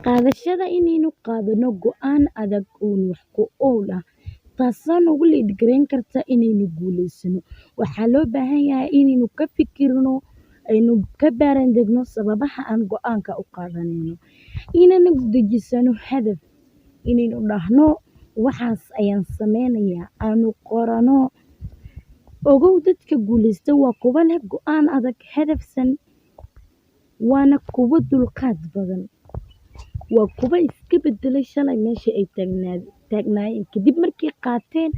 Qaadashada inaynu qaadano go'aan adag oo wax ku ool ah taasoo nagu dhiirigelin karta inaynu guulaysano. Waxaa loo baahan yahay inaynu ka fikirno, aynu ka baaraandegno sababaha aan go'aanka u qaadanayno, inaynu dejisano hadaf, inaynu dhahno waxaas ayaan sameynayaa, aanu qorano. Ogow dadka guulaysta waa kuwa leh go'aan adag, hadafsan, waana kuwa dulqaad badan. Waa kuwa iska beddelay shalay meeshii ay taagnaayeen kadib markay qaateen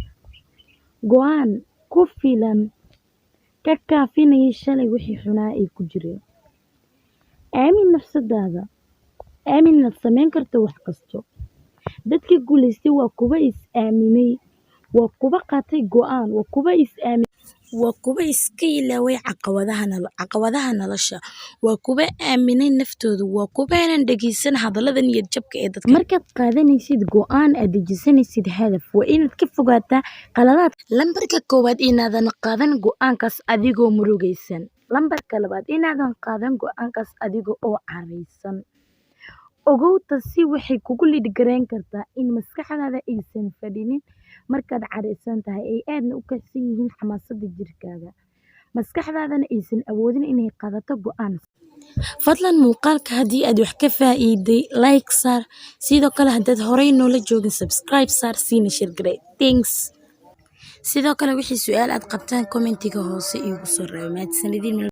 go'aan ku filan ka kaafinaya shalay wixii xunaa ay ku jireen. Aamin nafsadaada, aamin inaad samayn karto wax kasta. Dadka guulaystay waa kuwa is aaminay, waa kuwa qaatay go'aan, waa kuwa iska ilaaway caqabadaha nolosha, waa kuwa aaminay naftooda, waa kuwa aanan dhageysan hadallada niyad jabka ee dadka. Markaad qaadanaysid go'aan, aad dejisanaysid hadaf, waa inaad ka fogaataa qaladaad. Lambarka koowaad, inaadan qaadan go'aankaas adigoo murugaysan. Lambarka labaad, inaadan qaadan go'aankaas adiga oo caraysan. Ogow taasi waxay kugu dhiirigelin kartaa in maskaxdaada aysan fadhinin markaad caraysan tahay, ay aadna u kacsan yihiin xamaasadda jirkaaga, maskaxdaadana aysan awoodin inay qaadato go'aan. Fadlan muuqaalka haddii aad wax ka faa'iiday, like saar, sidoo kale haddaad horey noola joogin subscribe saar, siina share garee. Thanks. Sidoo kale wixii su'aal aad qabtaan commentiga hoose iigu soo reeba. Mahadsanidin.